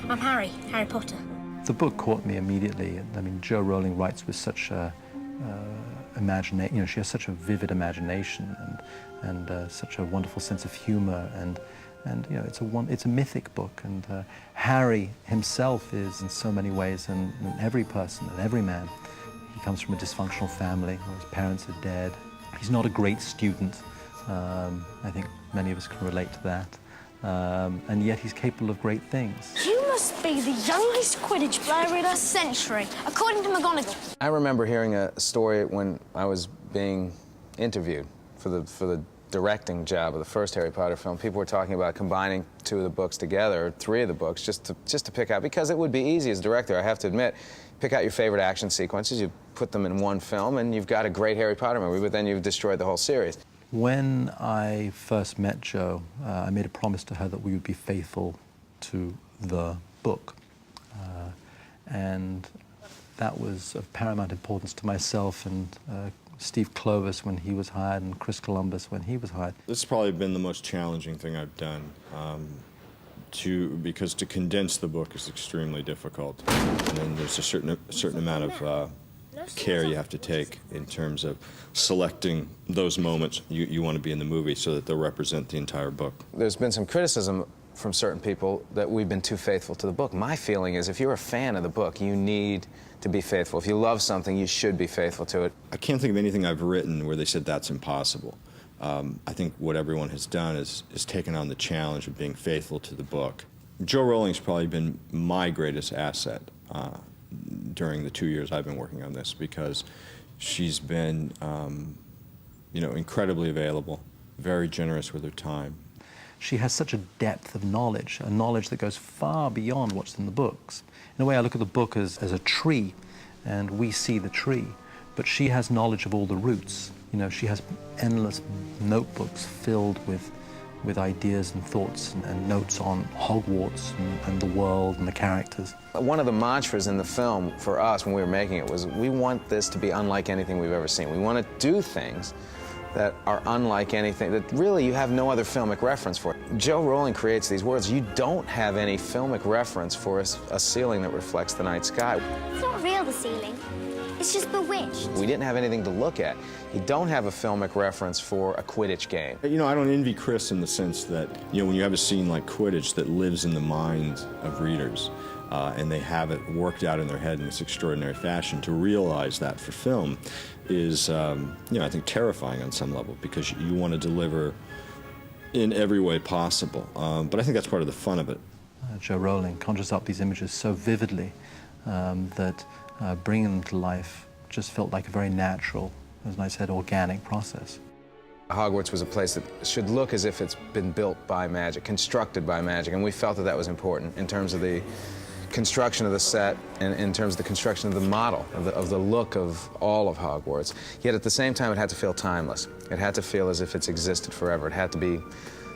I'm Harry, Harry Potter. The book caught me immediately. I mean, Jo Rowling writes with such a imagination. You know, she has such a vivid imagination and such a wonderful sense of humor, and you know, it's a mythic book. And Harry himself is, in so many ways, and every person and every man. He comes from a dysfunctional family where his parents are dead. He's not a great student. I think many of us can relate to that. And yet he's capable of great things. You must be the youngest Quidditch player in a century, according to McGonagall. I remember hearing a story when I was being interviewed for the directing job of the first Harry Potter film. People were talking about combining 2 of the books together, or 3 of the books, just to pick out, because it would be easy as a director, I have to admit, pick out your favorite action sequences, you put them in one film, and you've got a great Harry Potter movie, but then you've destroyed the whole series. When I first met Jo, I made a promise to her that we would be faithful to the book. And that was of paramount importance to myself and Steve Clovis when he was hired, and Chris Columbus when he was hired. This has probably been the most challenging thing I've done, because to condense the book is extremely difficult. And then there's a certain amount of care you have to take in terms of selecting those moments you want to be in the movie so that they'll represent the entire book. There's been some criticism from certain people that we've been too faithful to the book. My feeling is if you're a fan of the book, you need to be faithful. If you love something, you should be faithful to it. I can't think of anything I've written where they said that's impossible. I think what everyone has done is taken on the challenge of being faithful to the book. Jo Rowling's probably been my greatest asset during the 2 years I've been working on this, because she's been, you know, incredibly available, very generous with her time. She has such a depth of knowledge, a knowledge that goes far beyond what's in the books. In a way, I look at the book as a tree, and we see the tree, but she has knowledge of all the roots. You know, she has endless notebooks filled with ideas and thoughts and notes on Hogwarts and the world and the characters. One of the mantras in the film for us when we were making it was, we want this to be unlike anything we've ever seen. We want to do things that are unlike anything, that really you have no other filmic reference for. Jo Rowling creates these worlds. You don't have any filmic reference for a ceiling that reflects the night sky. It's not real, the ceiling. It's just bewitched. We didn't have anything to look at. You don't have a filmic reference for a Quidditch game. You know, I don't envy Chris in the sense that, you know, when you have a scene like Quidditch that lives in the minds of readers, and they have it worked out in their head in this extraordinary fashion, to realize that for film is, you know, I think terrifying on some level, because you want to deliver in every way possible. But I think that's part of the fun of it. Jo Rowling conjures up these images so vividly that bringing them to life just felt like a very natural, as I said, organic process. Hogwarts was a place that should look as if it's been built by magic, constructed by magic, and we felt that that was important in terms of the construction of the set and in terms of the construction of the model, of the look of all of Hogwarts. Yet at the same time, it had to feel timeless. It had to feel as if it's existed forever. It had to be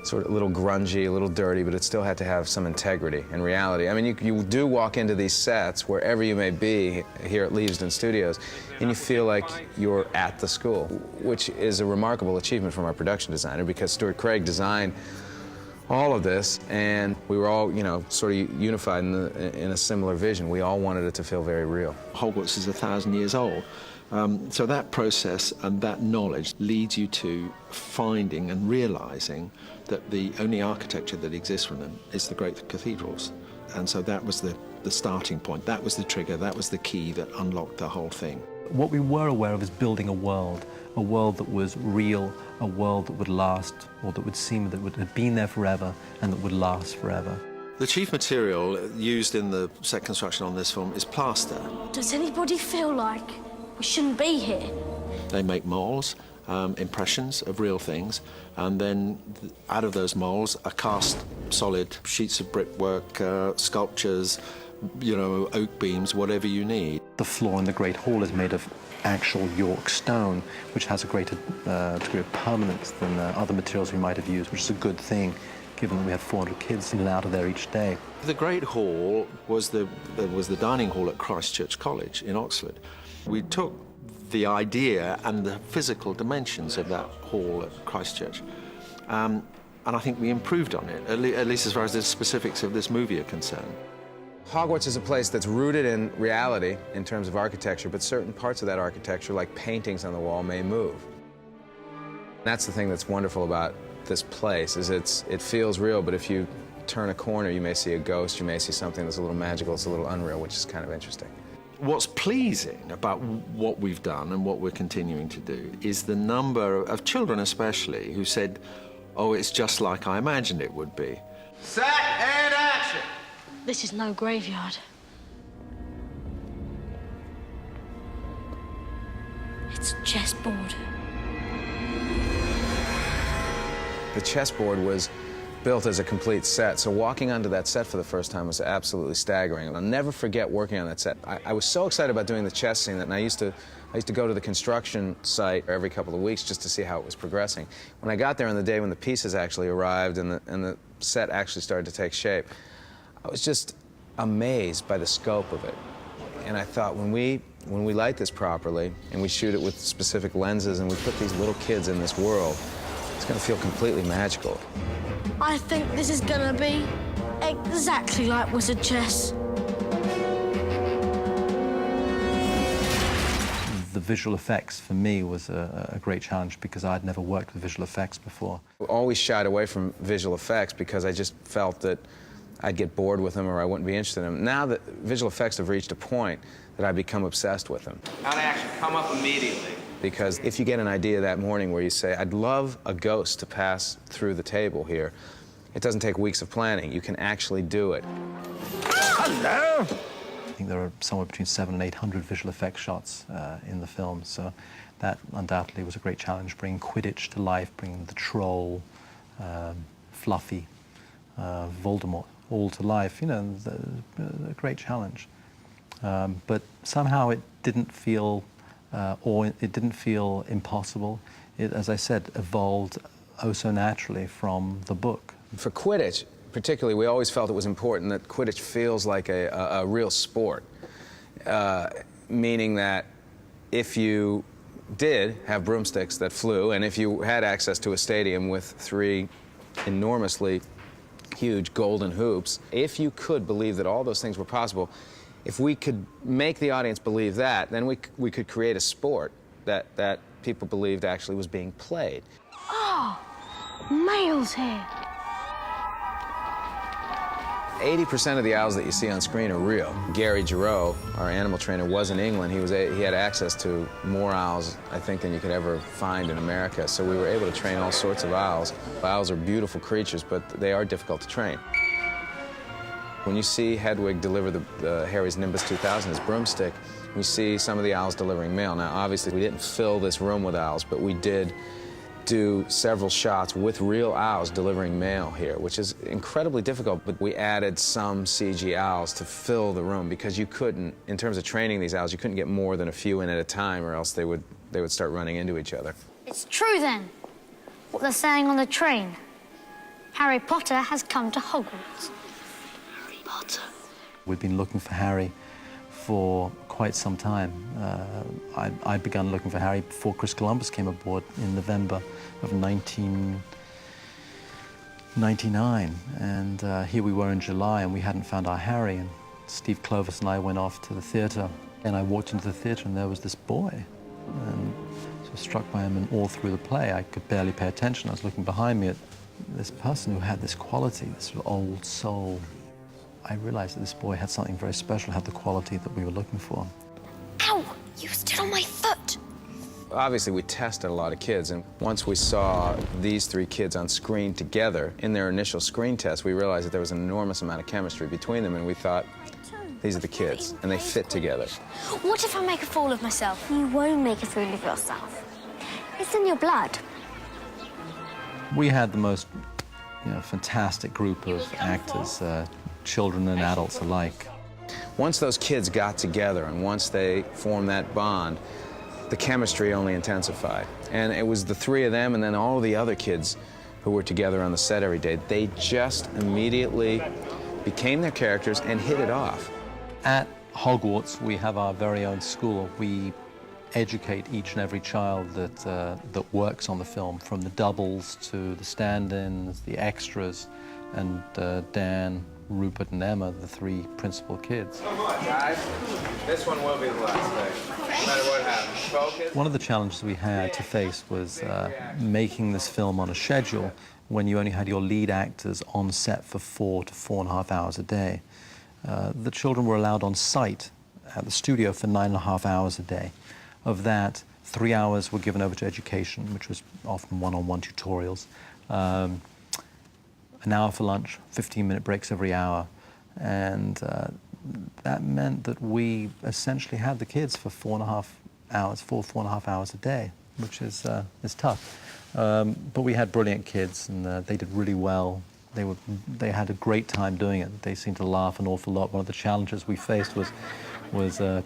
sort of a little grungy, a little dirty, but it still had to have some integrity and reality. I mean, you do walk into these sets, wherever you may be, here at Leavesden Studios, and you feel like you're at the school, which is a remarkable achievement from our production designer, because Stuart Craig designed all of this, and we were all, you know, sort of unified in a similar vision. We all wanted it to feel very real. Hogwarts is 1,000 years old. So that process and that knowledge leads you to finding and realizing that the only architecture that exists from them is the great cathedrals. And so that was the starting point. That was the trigger. That was the key that unlocked the whole thing. What we were aware of is building a world that was real, a world that would last, or that would seem that would have been there forever and that would last forever. The chief material used in the set construction on this film is plaster. Does anybody feel like we shouldn't be here? They make molds, impressions of real things, and then out of those molds are cast solid sheets of brickwork, sculptures, you know, oak beams, whatever you need. The floor in the Great Hall is made of actual York stone, which has a greater degree of permanence than other materials we might have used, which is a good thing, given that we have 400 kids in and out of there each day. The Great Hall was the dining hall at Christ Church College in Oxford. We took the idea and the physical dimensions of that hall at Christ Church, and I think we improved on it, at least as far as the specifics of this movie are concerned. Hogwarts is a place that's rooted in reality in terms of architecture, but certain parts of that architecture, like paintings on the wall, may move. That's the thing that's wonderful about this place, is it feels real, but if you turn a corner, you may see a ghost, you may see something that's a little magical, it's a little unreal, which is kind of interesting. What's pleasing about what we've done and what we're continuing to do is the number of children especially who said, oh, it's just like I imagined it would be. Set and action! This is no graveyard. It's a chessboard. The chessboard was built as a complete set, so walking onto that set for the first time was absolutely staggering. And I'll never forget working on that set. I was so excited about doing the chess scene that I used to go to the construction site every couple of weeks just to see how it was progressing. When I got there on the day when the pieces actually arrived and the set actually started to take shape, I was just amazed by the scope of it. And I thought, when we light this properly and we shoot it with specific lenses and we put these little kids in this world, it's going to feel completely magical. I think this is gonna be exactly like Wizard Chess. The visual effects for me was a great challenge because I'd never worked with visual effects before. I always shied away from visual effects because I just felt that I'd get bored with them or I wouldn't be interested in them. Now that visual effects have reached a point that I've become obsessed with them. On action, come up immediately. Because if you get an idea that morning where you say, I'd love a ghost to pass through the table here, it doesn't take weeks of planning. You can actually do it. Hello! I think there are somewhere between 700 and 800 visual effects shots in the film, so that undoubtedly was a great challenge, bringing Quidditch to life, bringing the troll, Fluffy, Voldemort, all to life. You know, a great challenge. But somehow it didn't feel it didn't feel impossible. It, as I said, evolved oh so naturally from the book. For Quidditch, particularly, we always felt it was important that Quidditch feels like a real sport, meaning that if you did have broomsticks that flew, and if you had access to a stadium with 3 enormously huge golden hoops, if you could believe that all those things were possible, if we could make the audience believe that, then we could create a sport that people believed actually was being played. Oh, Mail's here. 80% of the owls that you see on screen are real. Gary Giroux, our animal trainer, was in England. He had access to more owls, I think, than you could ever find in America. So we were able to train all sorts of owls. Owls are beautiful creatures, but they are difficult to train. When you see Hedwig deliver the Harry's Nimbus 2000, his broomstick, we see some of the owls delivering mail. Now, obviously, we didn't fill this room with owls, but we did do several shots with real owls delivering mail here, which is incredibly difficult, but we added some CG owls to fill the room because you couldn't, in terms of training these owls, you couldn't get more than a few in at a time or else they would start running into each other. It's true then, what they're saying on the train. Harry Potter has come to Hogwarts. Harry Potter. We'd been looking for Harry for quite some time. I'd begun looking for Harry before Chris Columbus came aboard in November of 1999. And here we were in July, and we hadn't found our Harry. And Steve Clovis and I went off to the theatre, and I walked into the theatre, and there was this boy. And so I was struck by him, and all through the play, I could barely pay attention. I was looking behind me at this person who had this quality, this old soul. I realized that this boy had something very special, had the quality that we were looking for. Ow! You stood on my foot! Obviously, we tested a lot of kids, and once we saw these 3 kids on screen together in their initial screen test, we realized that there was an enormous amount of chemistry between them, and we thought, these are the kids, and they fit together. What if I make a fool of myself? You won't make a fool of yourself. It's in your blood. We had the most, fantastic group of actors, children and adults alike. Once those kids got together and once they formed that bond, the chemistry only intensified. And it was the 3 of them and then all the other kids who were together on the set every day. They just immediately became their characters and hit it off. At Hogwarts, we have our very own school. We educate each and every child that works on the film, from the doubles to the stand-ins, the extras, and Dan Rupert and Emma, the three principal kids. Come on, guys. This one will be the last thing, no matter what happens. Focus. One of the challenges we had to face was making this film on a schedule when you only had your lead actors on set for 4 to 4.5 hours a day. The children were allowed on site at the studio for 9.5 hours a day. Of that, 3 hours were given over to education, which was often one-on-one tutorials. An hour for lunch, 15-minute breaks every hour. And that meant that we essentially had the kids for 4.5 hours a day, which is tough. But we had brilliant kids, and they did really well. They had a great time doing it. They seemed to laugh an awful lot. One of the challenges we faced was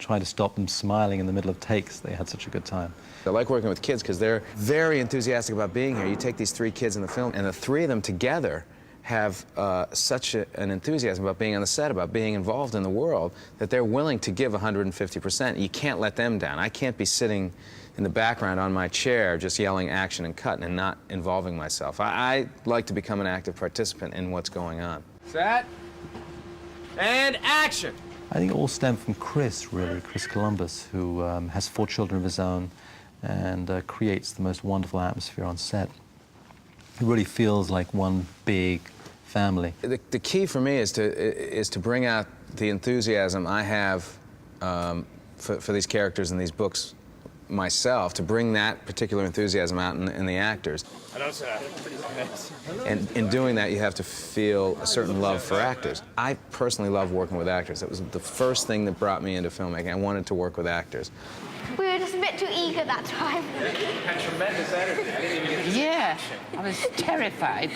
trying to stop them smiling in the middle of takes. They had such a good time. I like working with kids because they're very enthusiastic about being here. You take these 3 kids in the film, and the 3 of them together have such an enthusiasm about being on the set, about being involved in the world, that they're willing to give 150%. You can't let them down. I can't be sitting in the background on my chair just yelling action and cutting and not involving myself. I like to become an active participant in what's going on. Set. And action. I think it all stemmed from Chris, really, Chris Columbus, who has 4 children of his own and creates the most wonderful atmosphere on set. It really feels like one big family. The key for me is to bring out the enthusiasm I have for these characters and these books myself, to bring that particular enthusiasm out in the actors. Hello, sir. And in doing that, you have to feel a certain love for actors. I personally love working with actors. That was the first thing that brought me into filmmaking. I wanted to work with actors. We were just a bit too eager that time. You had tremendous energy. I didn't even get to Yeah, I was terrified.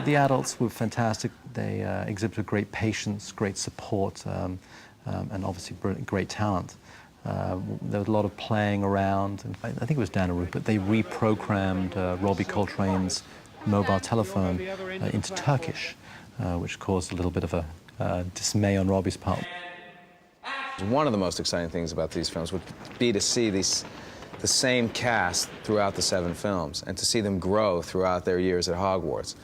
The adults were fantastic. They exhibited great patience, great support, and obviously great talent. There was a lot of playing around. And I think it was Dan and Rupert. They reprogrammed Robbie Coltrane's mobile telephone into Turkish, which caused a little bit of a dismay on Robbie's part. One of the most exciting things about these films would be to see the same cast throughout the 7 films and to see them grow throughout their years at Hogwarts.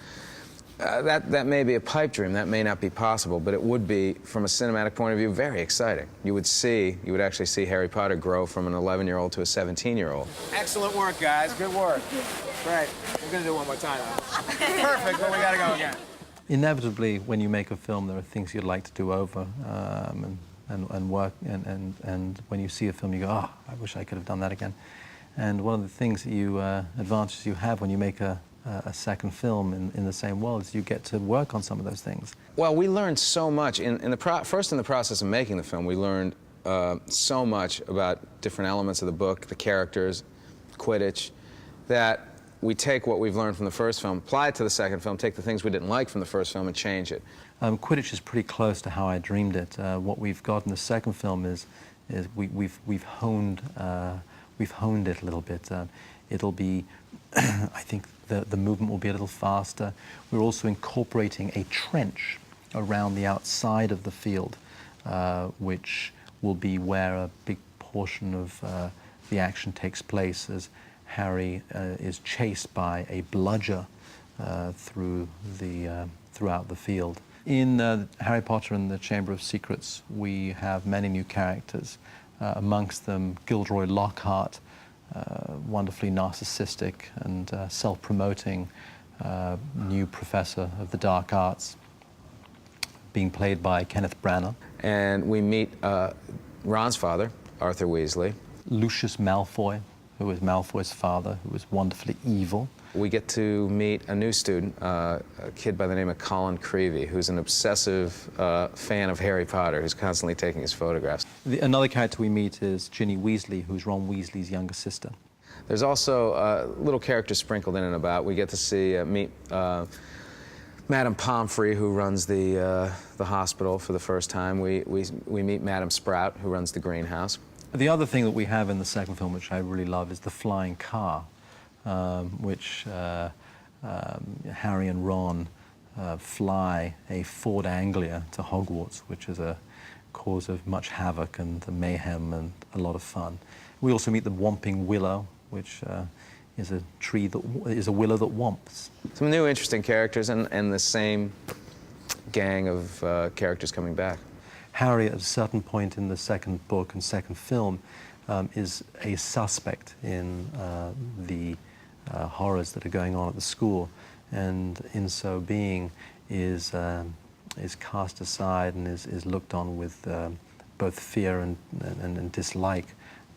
That may be a pipe dream, that may not be possible, but it would be, from a cinematic point of view, very exciting. You would actually see Harry Potter grow from an 11-year-old to a 17-year-old. Excellent work, guys. Good work. Right. We're gonna do it one more time. Perfect, but we gotta go again. Inevitably, when you make a film, there are things you'd like to do over and work, and when you see a film, you go, oh, I wish I could have done that again. And one of the things that advantages you have when you make a second film in the same world is you get to work on some of those things. Well, we learned so much. First, in the process of making the film, we learned so much about different elements of the book, the characters, Quidditch, that we take what we've learned from the first film, apply it to the second film, take the things we didn't like from the first film and change it. Quidditch is pretty close to how I dreamed it. What we've got in the second film is we've honed it a little bit. It'll be, I think the movement will be a little faster. We're also incorporating a trench around the outside of the field, which will be where a big portion of the action takes place as Harry is chased by a bludger throughout the field. In Harry Potter and the Chamber of Secrets, we have many new characters, amongst them Gilderoy Lockhart, wonderfully narcissistic and self-promoting new professor of the dark arts, being played by Kenneth Branagh. And we meet Ron's father, Arthur Weasley. Lucius Malfoy, who is Malfoy's father, who is wonderfully evil. We get to meet a new student, a kid by the name of Colin Creevey, who's an obsessive fan of Harry Potter, who's constantly taking his photographs. Another character we meet is Ginny Weasley, who's Ron Weasley's younger sister. There's also little characters sprinkled in and about. We get to meet Madame Pomfrey, who runs the hospital for the first time. We meet Madame Sprout, who runs the greenhouse. The other thing that we have in the second film, which I really love, is the flying car, which Harry and Ron fly a Ford Anglia to Hogwarts, which is a cause of much havoc and mayhem and a lot of fun. We also meet the Whomping Willow, which is a tree that is a willow that whomps. Some new interesting characters and the same gang of characters coming back. Harry, at a certain point in the second book and second film, is a suspect in the horrors that are going on at the school, and in so being is cast aside and is looked on with both fear and dislike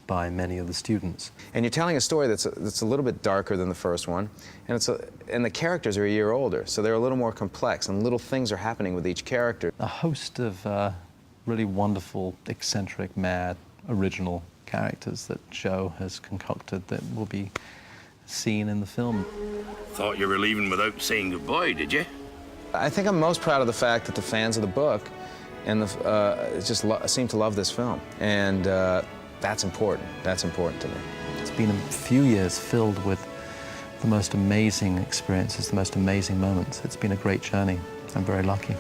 by many of the students. And you're telling a story that's a little bit darker than the first one, and the characters are a year older, so they're a little more complex, and little things are happening with each character. A host of really wonderful, eccentric, mad, original characters that Joe has concocted that will be seen in the film. Thought you were leaving without saying goodbye, did you? I think I'm most proud of the fact that the fans of the book and seem to love this film, and that's important. That's important to me. It's been a few years filled with the most amazing experiences, the most amazing moments. It's been a great journey. I'm very lucky.